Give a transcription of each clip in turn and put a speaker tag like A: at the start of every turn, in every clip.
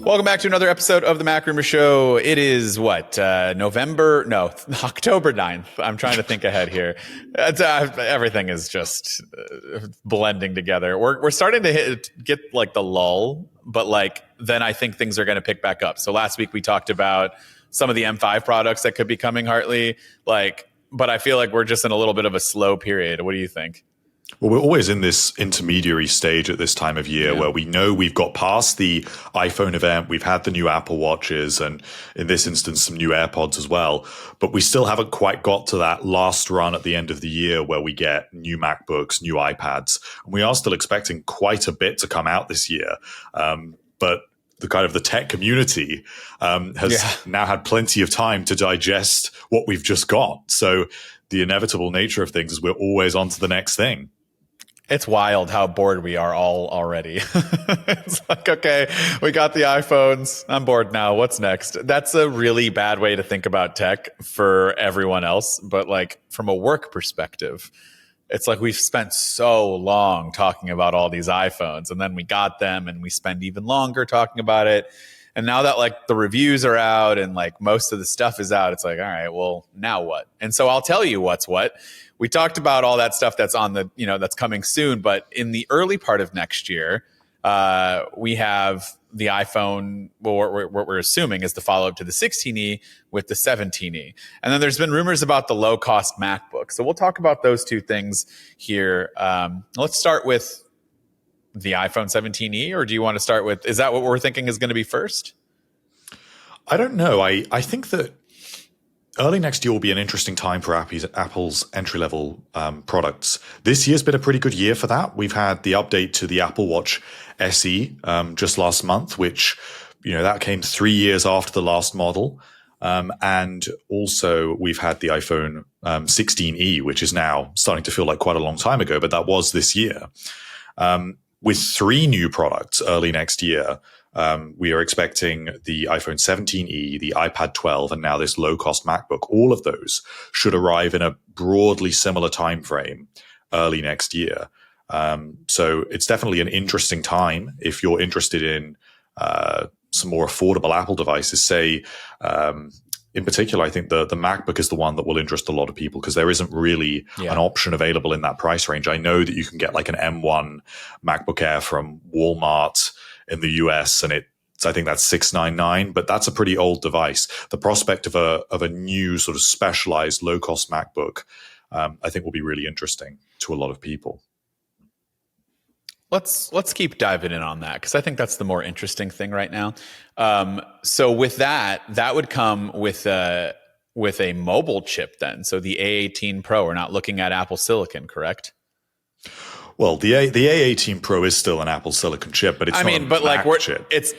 A: Welcome back to another episode of the MacRumors Show. It is October 9th. I'm trying to think ahead here. Everything is just blending together. We're starting to get like the lull, but like then I think things are going to pick back up. So last week we talked about some of the M5 products that could be coming, Hartley. But I feel like we're just in a little bit of a slow period. What do you think?
B: Well, we're always in this intermediary stage at this time of year where we know we've got past the iPhone event, we've had the new Apple Watches, and in this instance, some new AirPods as well. But we still haven't quite got to that last run at the end of the year where we get new MacBooks, new iPads. And we are still expecting quite a bit to come out this year. But the tech community has now had plenty of time to digest what we've just got. So the inevitable nature of things is we're always on to the next thing.
A: It's wild how bored we are all already. It's like, okay, we got the iPhones. I'm bored now. What's next? That's a really bad way to think about tech for everyone else. But like from a work perspective, it's like we've spent so long talking about all these iPhones, and then we got them and we spend even longer talking about it. And now that like the reviews are out and like most of the stuff is out, it's like, all right, well, now what? And so I'll tell you what's what. We talked about all that stuff that's on the, that's coming soon. But in the early part of next year, we have the iPhone, what we're assuming is the follow-up to the 16E with the 17E. And then there's been rumors about the low-cost MacBook. So we'll talk about those two things here. Let's start with the iPhone 17E, or do you want to start with, is that what we're thinking is going to be first?
B: I don't know. I think that early next year will be an interesting time for Apple's entry-level products. This year's been a pretty good year for that. We've had the update to the Apple Watch SE just last month, which, that came 3 years after the last model. And also we've had the iPhone 16E, which is now starting to feel like quite a long time ago, but that was this year. With 3 new products early next year, we are expecting the iPhone 17E, the iPad 12, and now this low-cost MacBook. All of those should arrive in a broadly similar time frame early next year. So it's definitely an interesting time if you're interested in some more affordable Apple devices. Say, in particular, I think the MacBook is the one that will interest a lot of people because there isn't really an option available in that price range. I know that you can get like an M1 MacBook Air from Walmart in the US, and I think that's $699, but that's a pretty old device. The prospect of a new sort of specialized low-cost MacBook, I think will be really interesting to a lot of people.
A: Let's keep diving in on that because I think that's the more interesting thing right now. So with that would come with a mobile chip then. So the A18 Pro, we're not looking at Apple Silicon, correct?
B: Well, the A18 Pro is still an Apple Silicon chip, but it's not a Mac chip.
A: It's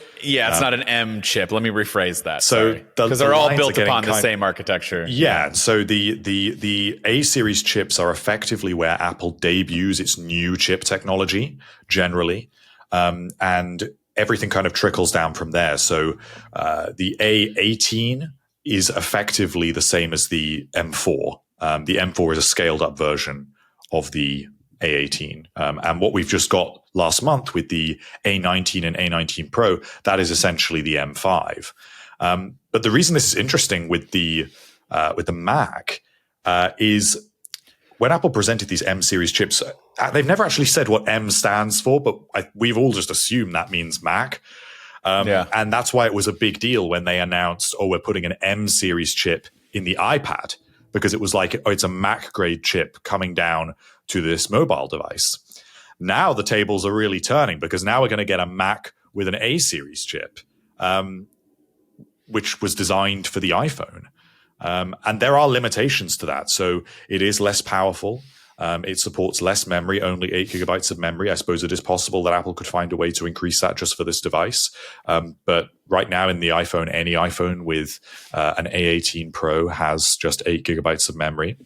A: not an M chip. Let me rephrase that.
B: So
A: because they're all built upon the same architecture.
B: Yeah. So the A series chips are effectively where Apple debuts its new chip technology generally, and everything kind of trickles down from there. So the A18 is effectively the same as the M4. The M4 is a scaled up version of the A18. And what we've just got last month with the A19 and A19 Pro, that is essentially the M5. But the reason this is interesting with the Mac is when Apple presented these M series chips, they've never actually said what M stands for, but we've all just assumed that means Mac. And that's why it was a big deal when they announced, we're putting an M series chip in the iPad, because it was like, it's a Mac grade chip coming down to this mobile device. Now the tables are really turning because now we're going to get a Mac with an A series chip, which was designed for the iPhone. And there are limitations to that. So it is less powerful. It supports less memory, only 8 gigabytes of memory. I suppose it is possible that Apple could find a way to increase that just for this device. But right now in the iPhone, any iPhone with an A18 Pro has just 8 gigabytes of memory.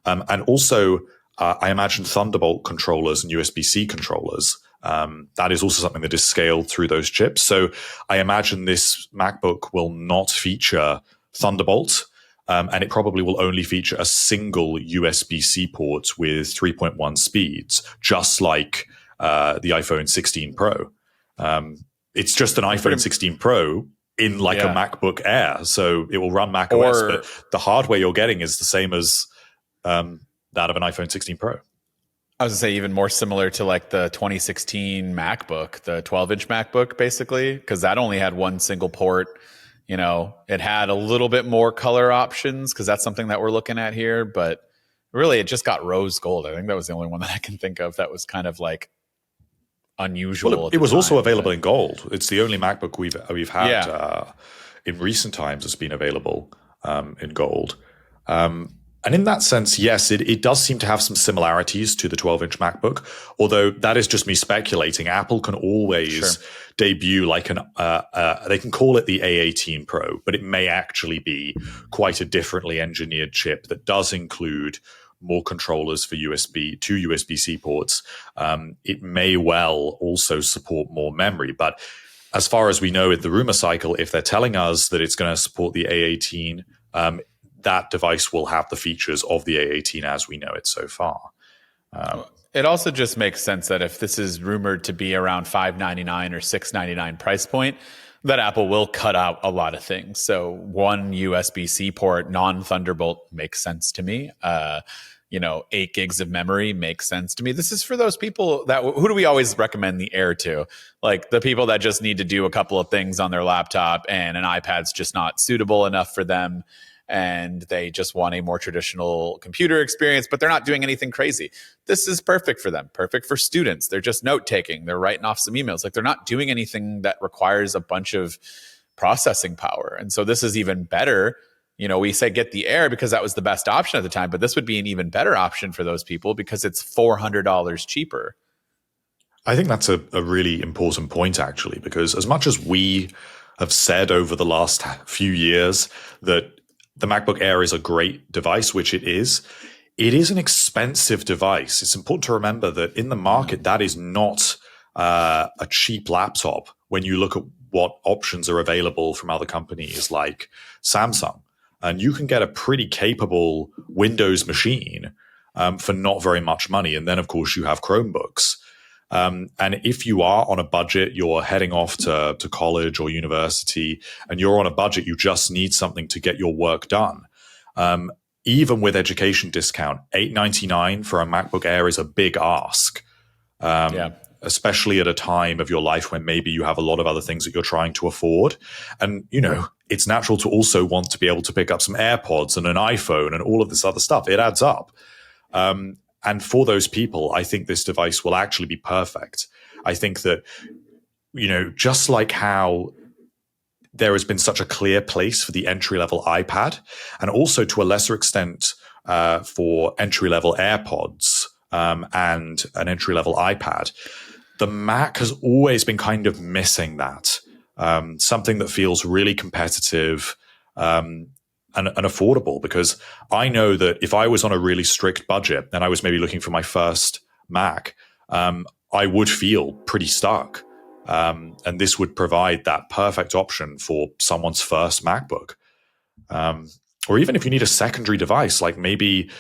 B: And also, I imagine Thunderbolt controllers and USB-C controllers. That is also something that is scaled through those chips. So I imagine this MacBook will not feature Thunderbolt. And it probably will only feature a single USB-C port with 3.1 speeds, just like the iPhone 16 Pro. It's just an iPhone 16 Pro in like a MacBook Air, so it will run macOS, but the hardware you're getting is the same as that of an iPhone 16 Pro.
A: I was gonna say even more similar to like the 2016 MacBook, the 12-inch MacBook, basically, because that only had one single port. You know, it had a little bit more color options because that's something that we're looking at here, but really it just got rose gold. I think that was the only one that I can think of that was kind of like unusual.
B: Well, it was also available in gold. It's the only MacBook we've had in recent times that's been available in gold. And in that sense, yes, it does seem to have some similarities to the 12-inch MacBook, although that is just me speculating. Apple can always debut like they can call it the A18 Pro, but it may actually be quite a differently engineered chip that does include more controllers for two USB-C ports. It may well also support more memory, but as far as we know in the rumor cycle, if they're telling us that it's going to support the A18, that device will have the features of the A18 as we know it so far.
A: It also just makes sense that if this is rumored to be around $599 or $699 price point, that Apple will cut out a lot of things. So one USB-C port, non-Thunderbolt, makes sense to me. 8 gigs of memory makes sense to me. This is for those people who do we always recommend the Air to? Like the people that just need to do a couple of things on their laptop and an iPad's just not suitable enough for them. And they just want a more traditional computer experience, but they're not doing anything crazy. This is perfect for them, perfect for students. They're just note-taking. They're writing off some emails. Like they're not doing anything that requires a bunch of processing power. And so this is even better. You know, we say get the Air because that was the best option at the time, but this would be an even better option for those people because it's $400 cheaper.
B: I think that's a really important point, actually, because as much as we have said over the last few years that the MacBook Air is a great device, which it is an expensive device. It's important to remember that in the market, that is not a cheap laptop when you look at what options are available from other companies like Samsung. And you can get a pretty capable Windows machine for not very much money. And then, of course, you have Chromebooks. And if you are on a budget, you're heading off to college or university, and you're on a budget, you just need something to get your work done. Even with education discount, $899 for a MacBook Air is a big ask. Especially at a time of your life when maybe you have a lot of other things that you're trying to afford. And, it's natural to also want to be able to pick up some AirPods and an iPhone and all of this other stuff. It adds up. And for those people, I think this device will actually be perfect. I think that, just like how there has been such a clear place for the entry-level iPad, and also to a lesser extent for entry-level AirPods and an entry-level iPad, the Mac has always been kind of missing that. Something that feels really competitive and affordable, because I know that if I was on a really strict budget and I was maybe looking for my first Mac, I would feel pretty stuck. And this would provide that perfect option for someone's first MacBook. Or even if you need a secondary device, like maybe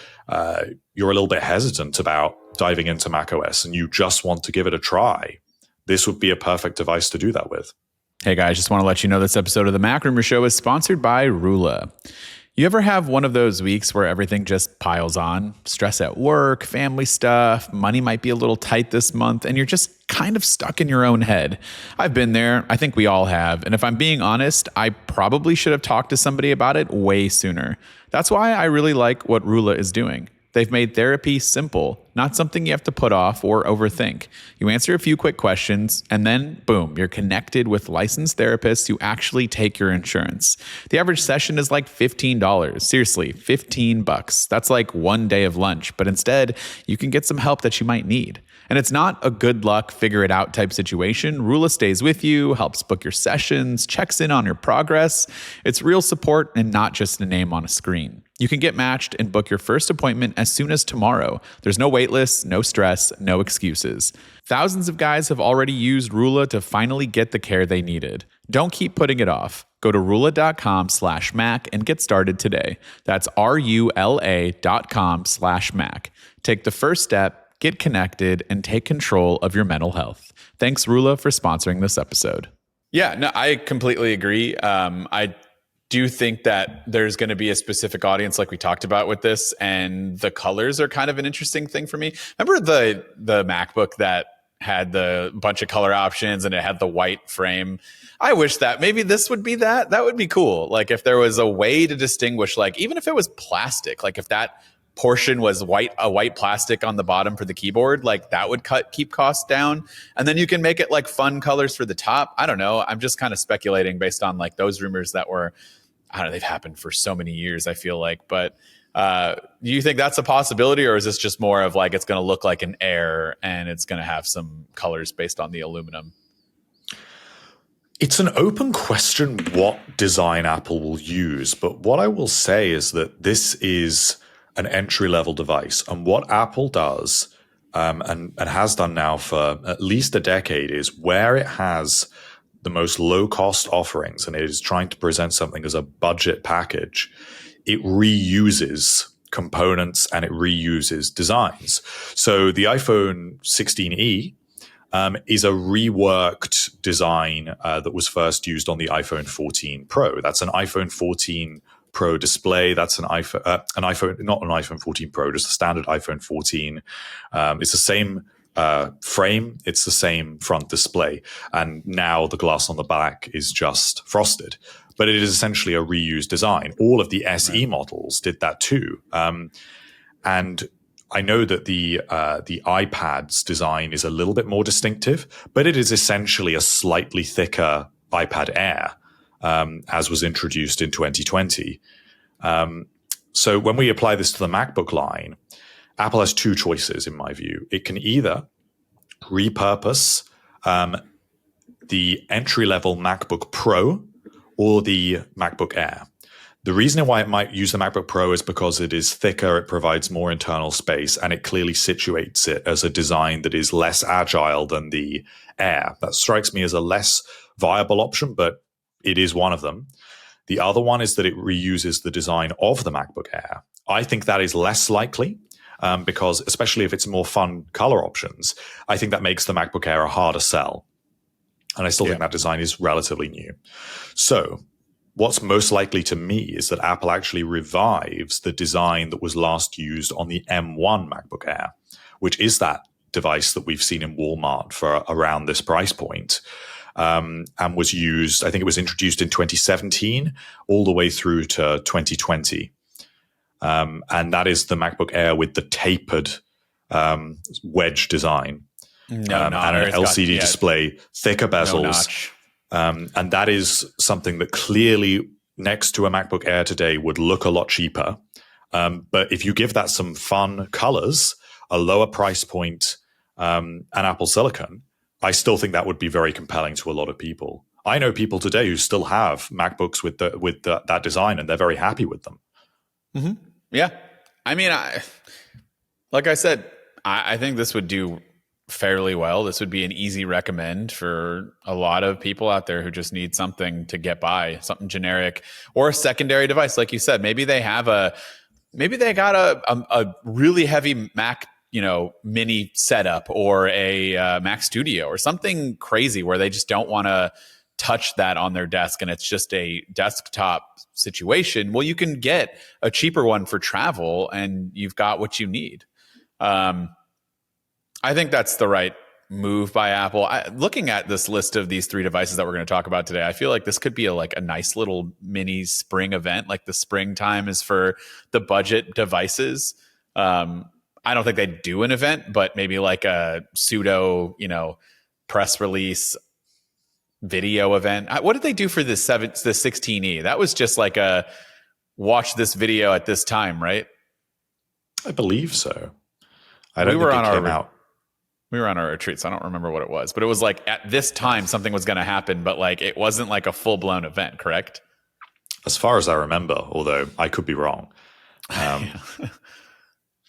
B: you're a little bit hesitant about diving into macOS and you just want to give it a try, this would be a perfect device to do that with.
A: Hey guys, just want to let you know this episode of the MacRumors Show is sponsored by Rula. You ever have one of those weeks where everything just piles on? Stress at work, family stuff, money might be a little tight this month, and you're just kind of stuck in your own head. I've been there. I think we all have. And if I'm being honest, I probably should have talked to somebody about it way sooner. That's why I really like what Rula is doing. They've made therapy simple, not something you have to put off or overthink. You answer a few quick questions, and then, boom, you're connected with licensed therapists who actually take your insurance. The average session is like $15. Seriously, $15. That's like one day of lunch, but instead, you can get some help that you might need. And it's not a good luck, figure it out type situation. Rula stays with you, helps book your sessions, checks in on your progress. It's real support and not just a name on a screen. You can get matched and book your first appointment as soon as tomorrow. There's no wait list, no stress, no excuses. Thousands of guys have already used Rula to finally get the care they needed. Don't keep putting it off. Go to rula.com/Mac and get started today. That's RULA.com/Mac. Take the first step. get connected, and take control of your mental health. Thanks, Rula, for sponsoring this episode. Yeah, no, I completely agree. I do think that there's going to be a specific audience like we talked about with this, and the colors are kind of an interesting thing for me. Remember the MacBook that had the bunch of color options and it had the white frame? I wish that maybe this would be that. That would be cool. Like if there was a way to distinguish, like even if it was plastic, like if that portion was a white plastic on the bottom for the keyboard, like that would keep costs down. And then you can make it like fun colors for the top. I don't know. I'm just kind of speculating based on like those rumors that were, I don't know, they've happened for so many years, I feel like. But do you think that's a possibility, or is this just more of like it's going to look like an Air and it's going to have some colors based on the aluminum?
B: It's an open question what design Apple will use, but what I will say is that this is an entry-level device, and what Apple does and has done now for at least a decade is where it has the most low-cost offerings and it is trying to present something as a budget package, it reuses components and it reuses designs. So the iPhone 16e is a reworked design that was first used on the iPhone 14 Pro. That's an iPhone 14 Pro display. That's an iPhone, not an iPhone 14 Pro, just a standard iPhone 14. It's the same frame. It's the same front display. And now the glass on the back is just frosted. But it is essentially a reused design. All of the SE models did that too. And I know that the iPad's design is a little bit more distinctive, but it is essentially a slightly thicker iPad Air, as was introduced in 2020. So when we apply this to the MacBook line, Apple has two choices, in my view. It can either repurpose the entry-level MacBook Pro or the MacBook Air. The reason why it might use the MacBook Pro is because it is thicker, it provides more internal space, and it clearly situates it as a design that is less agile than the Air. That strikes me as a less viable option, but it is one of them. The other one is that it reuses the design of the MacBook Air. I think that is less likely because, especially if it's more fun color options, I think that makes the MacBook Air a harder sell. And I still think that design is relatively new. So what's most likely to me is that Apple actually revives the design that was last used on the M1 MacBook Air, which is that device that we've seen in Walmart for around this price point, and was used, I think it was introduced in 2017 all the way through to 2020. And that is the MacBook Air with the tapered wedge design. And an LCD display, thicker bezels. And that is something that clearly next to a MacBook Air today would look a lot cheaper. But if you give that some fun colors, a lower price point, and Apple Silicon, I still think that would be very compelling to a lot of people. I know people today who still have MacBooks with that design, and they're very happy with them.
A: Mm-hmm. Yeah. I mean, like I said, I think this would do fairly well. This would be an easy recommend for a lot of people out there who just need something to get by, something generic or a secondary device. Like you said, maybe they got a really heavy Mac, mini setup or a Mac Studio or something crazy where they just don't want to touch that on their desk and it's just a desktop situation. Well, you can get a cheaper one for travel and you've got what you need. I think that's the right move by Apple. Looking at this list of these three devices that we're going to talk about today, I feel like this could be a nice little mini spring event. Like the springtime is for the budget devices. I don't think they do an event, but maybe like a pseudo, press release video event. What did they do for the 16E? That was just like a watch this video at this time, right?
B: I believe so. I don't think it came out.
A: We were on our retreat, so I don't remember what it was. But it was like at this time something was going to happen, but like it wasn't like a full-blown event, correct?
B: As far as I remember, although I could be wrong.
A: I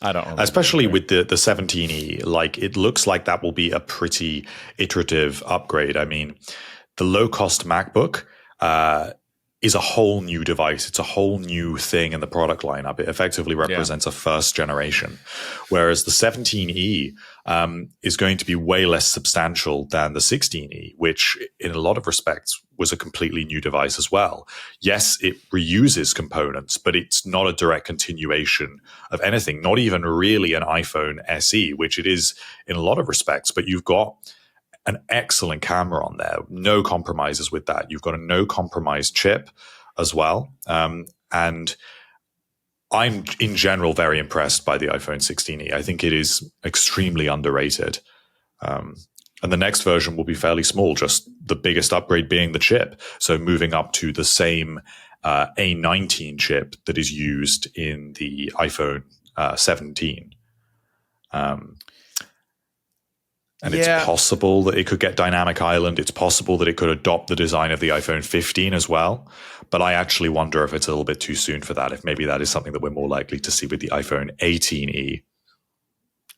A: don't remember.
B: Especially with the 17E, like it looks like that will be a pretty iterative upgrade. I mean, the low-cost MacBook is a whole new device. It's a whole new thing in the product lineup. It effectively represents a first generation, whereas the 17E is going to be way less substantial than the 16E, which in a lot of respects was a completely new device as well. Yes, it reuses components, but it's not a direct continuation of anything, not even really an iPhone SE, which it is in a lot of respects, but you've got an excellent camera on there. No compromises with that. You've got a no compromise chip as well. And I'm in general very impressed by the iPhone 16e. I think it is extremely underrated. And the next version will be fairly small, just the biggest upgrade being the chip. So moving up to the same A19 chip that is used in the iPhone 17. And it's possible that it could get dynamic island. It's possible that it could adopt the design of the iPhone 15 as well. But I actually wonder if it's a little bit too soon for that, if maybe that is something that we're more likely to see with the iPhone 18e.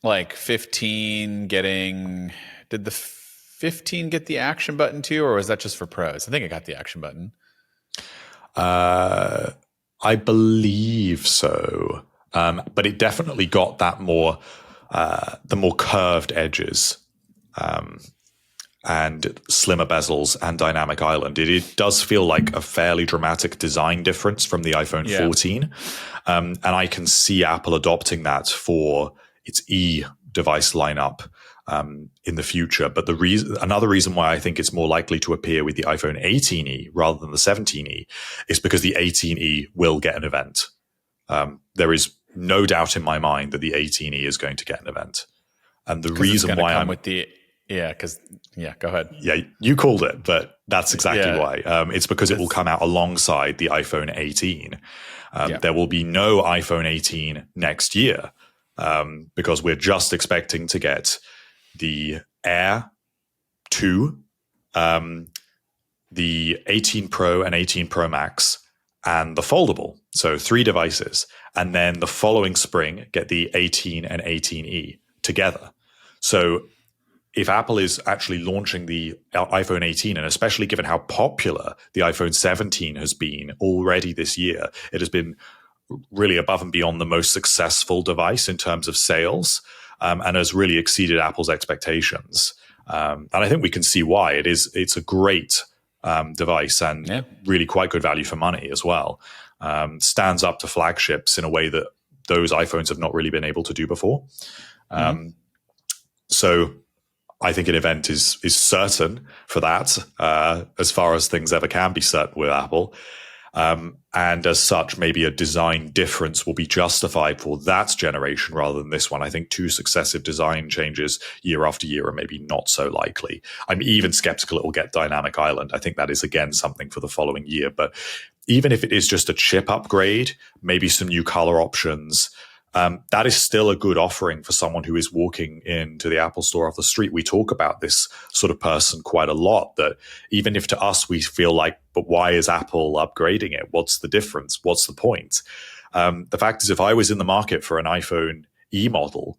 A: Like 15 getting... Did the 15 get the action button too, or was that just for pros? I think it got the action button.
B: I believe so. But it definitely got that more... the more curved edges and slimmer bezels and dynamic island. It does feel like a fairly dramatic design difference from the iPhone 14. And I can see Apple adopting that for its device lineup in the future. But another reason why I think it's more likely to appear with the iPhone 18e rather than the 17e is because the 18e will get an event. There is no doubt in my mind that the 18e is going to get an event. And the reason why I'm
A: with the go ahead.
B: Yeah, you called it, but that's exactly why. It's because it will come out alongside the iPhone 18. There will be no iPhone 18 next year because we're just expecting to get the Air 2, the 18 Pro and 18 Pro Max, and the foldable. So 3 devices. And then the following spring, get the 18 and 18e together. So if Apple is actually launching the iPhone 18, and especially given how popular the iPhone 17 has been already this year, it has been really above and beyond the most successful device in terms of sales, and has really exceeded Apple's expectations. And I think we can see why. It's a great device and really quite good value for money as well. Stands up to flagships in a way that those iPhones have not really been able to do before. So I think an event is certain for that, as far as things ever can be certain with Apple. And as such, maybe a design difference will be justified for that generation rather than this one. I think 2 successive design changes year after year are maybe not so likely. I'm even skeptical it will get dynamic island. I think that is, again, something for the following year. But even if it is just a chip upgrade, maybe some new color options, that is still a good offering for someone who is walking into the Apple store off the street. We talk about this sort of person quite a lot, that even if to us we feel like, but why is Apple upgrading it? What's the difference? What's the point? The fact is, if I was in the market for an iPhone E model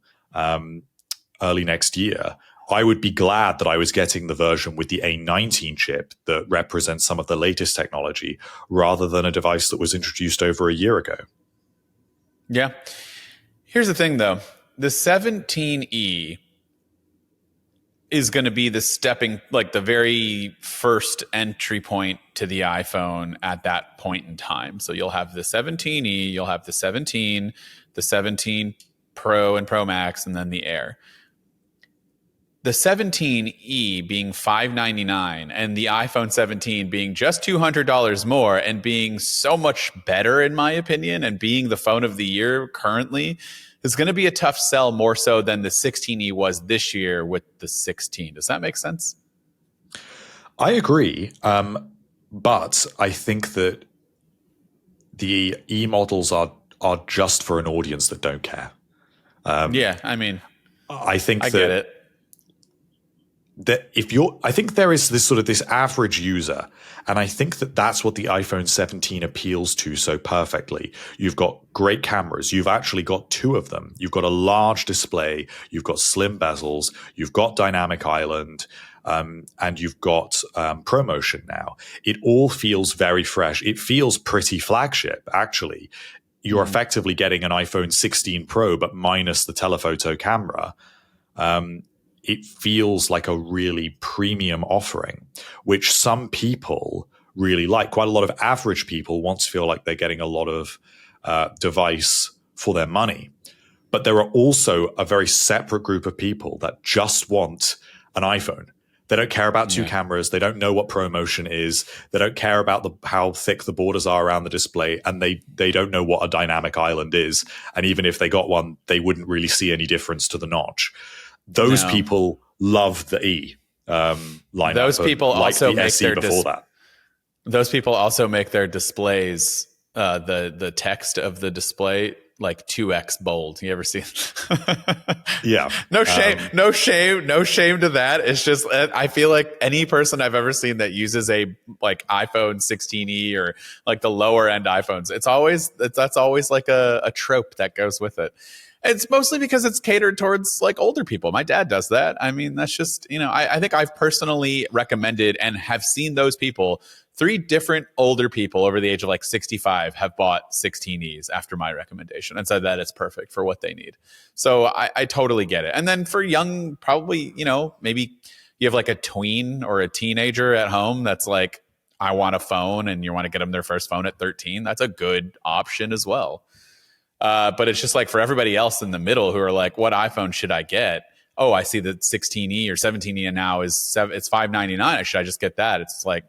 B: early next year, I would be glad that I was getting the version with the A19 chip that represents some of the latest technology rather than a device that was introduced over a year ago.
A: Yeah. Here's the thing, though. The 17E is going to be the very first entry point to the iPhone at that point in time. So you'll have the 17E, you'll have the 17, the 17 Pro and Pro Max, and then the Air. The 17E being $599 and the iPhone 17 being just $200 more and being so much better, in my opinion, and being the phone of the year currently is going to be a tough sell, more so than the 16E was this year with the 16. Does that make sense?
B: I agree. But I think that the E models are just for an audience that don't care.
A: I think I get it.
B: That I think there is this average user, and I think that that's what the iPhone 17 appeals to so perfectly. You've got great cameras. You've actually got 2 of them. You've got a large display. You've got slim bezels. You've got dynamic island. and you've got ProMotion now. It all feels very fresh. It feels pretty flagship, actually. You're effectively getting an iPhone 16 Pro, but minus the telephoto camera. It feels like a really premium offering, which some people really like. Quite a lot of average people want to feel like they're getting a lot of device for their money. But there are also a very separate group of people that just want an iPhone. They don't care about two cameras. They don't know what ProMotion is. They don't care about how thick the borders are around the display. And they don't know what a dynamic island is. And even if they got one, they wouldn't really see any difference to the notch. Those people love the E lineup.
A: Those people also
B: the
A: make
B: SE before that.
A: Those people also make their displays, the text of the display, like 2x bold. You ever see?
B: Yeah.
A: No shame to that. It's just, I feel like any person I've ever seen that uses a like iPhone 16e or like the lower end iPhones, that's always like a trope that goes with it. It's mostly because it's catered towards like older people. My dad does that. I mean, that's just, I think I've personally recommended and have seen those people. 3 different older people over the age of like 65 have bought 16Es after my recommendation and said that it's perfect for what they need. So I totally get it. And then for young, probably, maybe you have like a tween or a teenager at home that's like, I want a phone, and you want to get them their first phone at 13. That's a good option as well. But it's just like for everybody else in the middle who are like, what iPhone should I get? Oh, I see the 16e or 17e now it's $599. Should I just get that? It's like,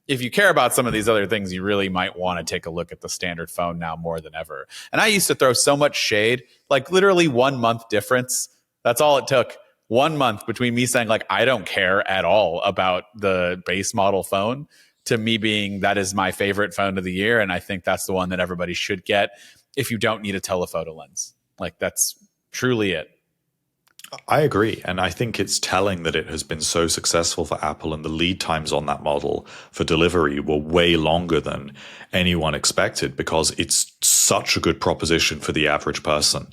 A: if you care about some of these other things, you really might want to take a look at the standard phone now more than ever. And I used to throw so much shade, like literally 1 month difference. That's all it took. 1 month between me saying like, I don't care at all about the base model phone, to me being that is my favorite phone of the year. And I think that's the one that everybody should get if you don't need a telephoto lens. Like that's truly it.
B: I agree. And I think it's telling that it has been so successful for Apple, and the lead times on that model for delivery were way longer than anyone expected, because it's such a good proposition for the average person.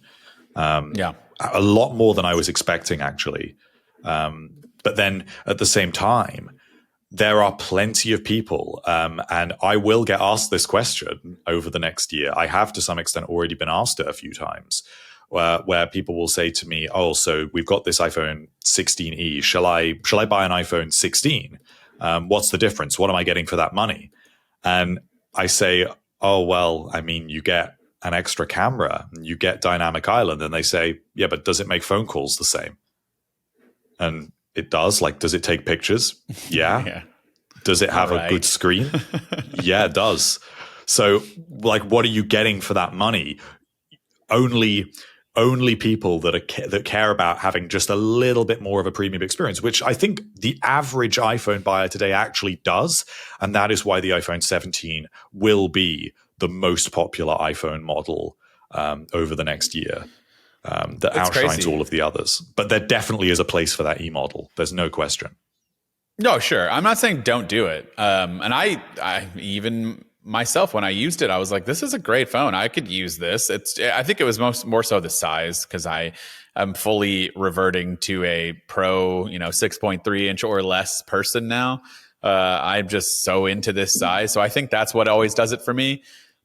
B: A lot more than I was expecting, actually. But then at the same time, there are plenty of people, and I will get asked this question over the next year. I have to some extent already been asked it a few times, where people will say to me, oh, so we've got this iPhone 16e. Shall I buy an iPhone 16? What's the difference? What am I getting for that money? And I say, oh, well, I mean, you get an extra camera, you get dynamic island. And they say, yeah, but does it make phone calls the same? And it does. Like, does it take pictures? Yeah. Does it have a good screen? Yeah, it does. So, like, what are you getting for that money? Only people that care about having just a little bit more of a premium experience, which I think the average iPhone buyer today actually does. And that is why the iPhone 17 will be the most popular iPhone model over the next year. That outshines all of the others. But there definitely is a place for that E model. There's no question.
A: No, sure. I'm not saying don't do it. And I even myself, when I used it, I was like, this is a great phone. I could use this. I think it was more so the size, because I am fully reverting to a Pro, 6.3 inch or less person now. I'm just so into this size. So I think that's what always does it for me.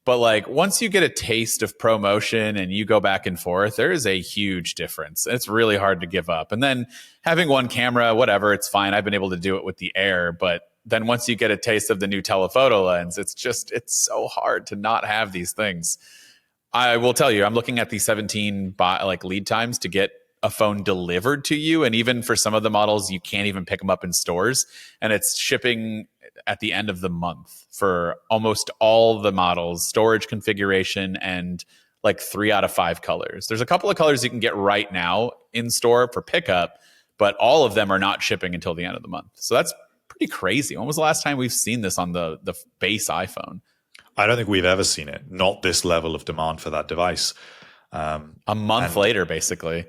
A: But like once you get a taste of ProMotion and you go back and forth, there is a huge difference. It's really hard to give up. And then having one camera, whatever, it's fine. I've been able to do it with the Air. But then once you get a taste of the new telephoto lens, it's so hard to not have these things. I will tell you, I'm looking at the 17 lead times to get a phone delivered to you. And even for some of the models, you can't even pick them up in stores. And it's shipping at the end of the month for almost all the models, storage configuration, and like 3 out of 5 colors. There's a couple of colors you can get right now in store for pickup, but all of them are not shipping until the end of the month. So that's pretty crazy. When was the last time we've seen this on the base iPhone?
B: I don't think we've ever seen it. Not this level of demand for that device.
A: A month later, basically.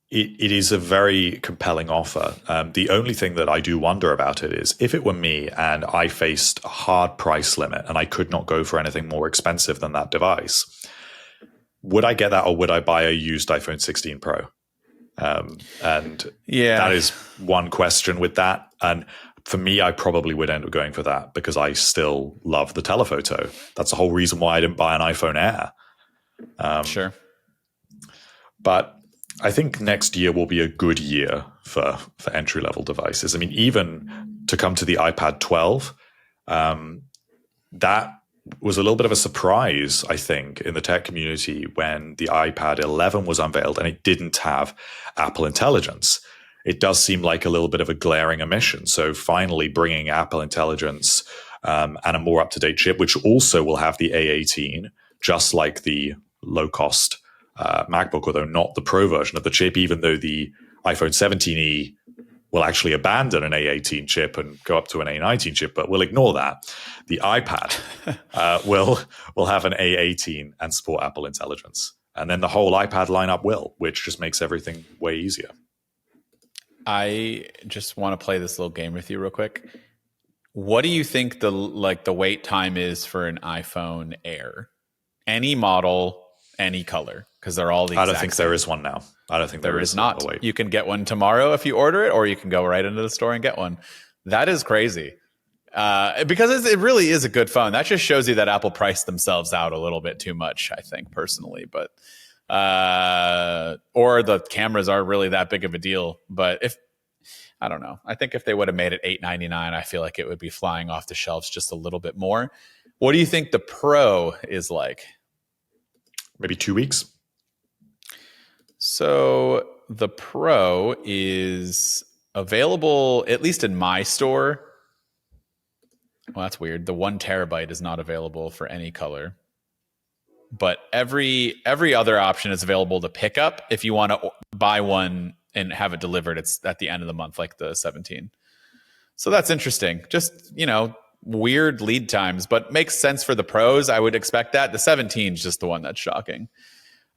B: It is a very compelling offer. The only thing that I do wonder about it is if it were me and I faced a hard price limit and I could not go for anything more expensive than that device, would I get that, or would I buy a used iPhone 16 Pro? And
A: Yeah.
B: that is one question with that. And for me, I probably would end up going for that because I still love the telephoto. That's the whole reason why I didn't buy an iPhone Air.
A: Sure.
B: But I think next year will be a good year for entry-level devices. I mean, even to come to the iPad 12, that was a little bit of a surprise, I think, in the tech community when the iPad 11 was unveiled and it didn't have Apple Intelligence. It does seem like a little bit of a glaring omission. So finally bringing Apple Intelligence and a more up-to-date chip, which also will have the A18, just like the low-cost MacBook, although not the Pro version of the chip, even though the iPhone 17e will actually abandon an A18 chip and go up to an A19 chip, but we'll ignore that. The iPad will have an A18 and support Apple Intelligence. And then the whole iPad lineup will, which just makes everything way easier.
A: I just want to play this little game with you real quick. What do you think the wait time is for an iPhone Air? Any model, any color, because they're all the exact
B: I don't think
A: same.
B: there is one now. I don't think
A: there is not.
B: A wait.
A: You can get one tomorrow if you order it, or you can go right into the store and get one. That is crazy. Because it really is a good phone. That just shows you that Apple priced themselves out a little bit too much, I think, personally. But or the cameras are really that big of a deal. But I don't know. I think if they would have made it $899, I feel like it would be flying off the shelves just a little bit more. What do you think the Pro is like?
B: Maybe 2 weeks.
A: So the Pro is available, at least in my store. Well, that's weird. The 1 terabyte is not available for any color. But every other option is available to pick up if you want to buy one and have it delivered. It's at the end of the month, like the 17. So that's interesting. Just, weird lead times, but makes sense for the Pros. I would expect that. The 17 is just the one that's shocking.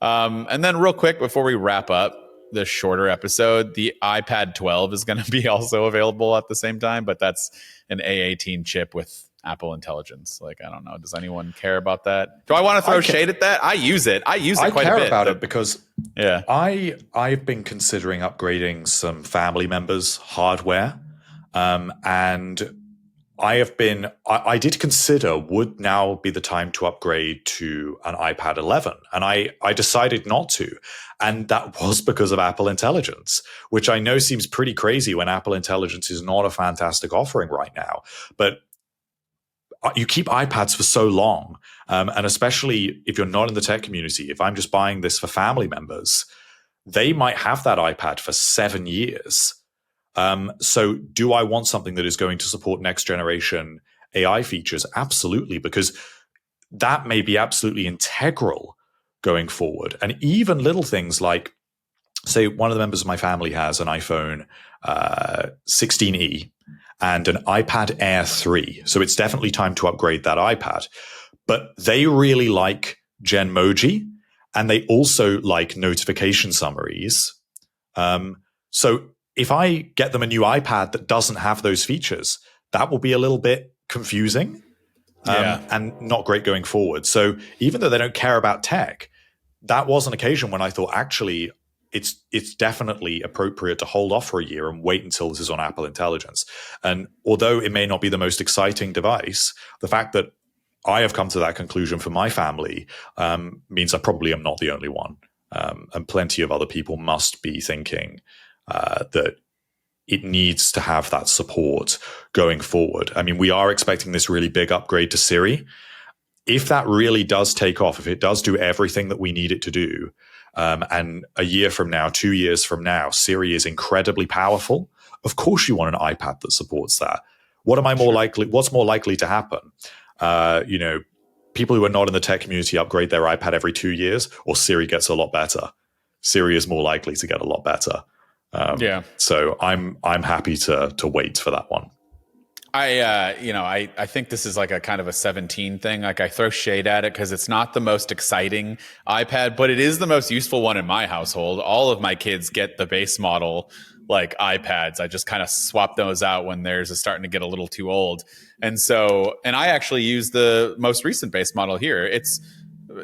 A: And then real quick, before we wrap up this shorter episode, the iPad 12 is going to be also available at the same time, but that's an A18 chip with Apple Intelligence. Like, I don't know. Does anyone care about that? Do I want to throw shade at that? I use it. I use it quite a bit.
B: I care about it because
A: yeah,
B: I've been considering upgrading some family members' hardware. And I did consider would now be the time to upgrade to an iPad 11. And I decided not to. And that was because of Apple Intelligence, which I know seems pretty crazy when Apple Intelligence is not a fantastic offering right now. But you keep iPads for so long. And especially if you're not in the tech community, if I'm just buying this for family members, they might have that iPad for 7 years. So do I want something that is going to support next generation AI features? Absolutely, because that may be absolutely integral going forward. And even little things like, say, one of the members of my family has an iPhone 16e and an iPad Air 3. So it's definitely time to upgrade that iPad. But they really like Genmoji, and they also like notification summaries. So if I get them a new iPad that doesn't have those features, that will be a little bit confusing and not great going forward. So even though they don't care about tech, that was an occasion when I thought, actually, it's definitely appropriate to hold off for a year and wait until this is on Apple Intelligence. And although it may not be the most exciting device, the fact that I have come to that conclusion for my family means I probably am not the only one. And plenty of other people must be thinking that it needs to have that support going forward. I mean, we are expecting this really big upgrade to Siri. If that really does take off, if it does do everything that we need it to do, and a year from now, 2 years from now, Siri is incredibly powerful, of course you want an iPad that supports that. What's more likely to happen? People who are not in the tech community upgrade their iPad every 2 years, or Siri gets a lot better. Siri is more likely to get a lot better. So I'm happy to wait for that one.
A: I think this is like a kind of a 17 thing. Like, I throw shade at it because it's not the most exciting iPad, but it is the most useful one in my household. All of my kids get the base model like iPads. I just kind of swap those out when theirs is starting to get a little too old. And I actually use the most recent base model here. It's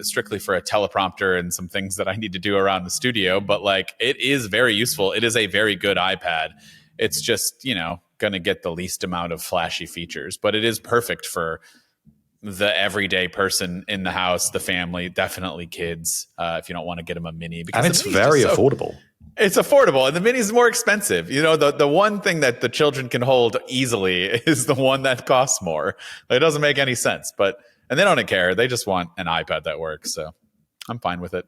A: strictly for a teleprompter and some things that I need to do around the studio, but like it is very useful. It is a very good iPad. It's just, going to get the least amount of flashy features, but it is perfect for the everyday person in the house, the family, definitely kids, if you don't want to get them a mini. Because
B: and it's very affordable.
A: It's affordable, and the mini is more expensive. The one thing that the children can hold easily is the one that costs more. It doesn't make any sense, and they don't care. They just want an iPad that works. So I'm fine with it.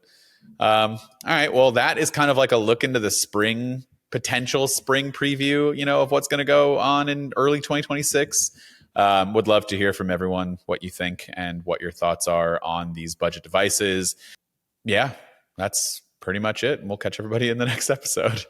A: All right. Well, that is kind of like a look into the potential spring preview, of what's going to go on in early 2026. Would love to hear from everyone what you think and what your thoughts are on these budget devices. Yeah, that's pretty much it. And we'll catch everybody in the next episode.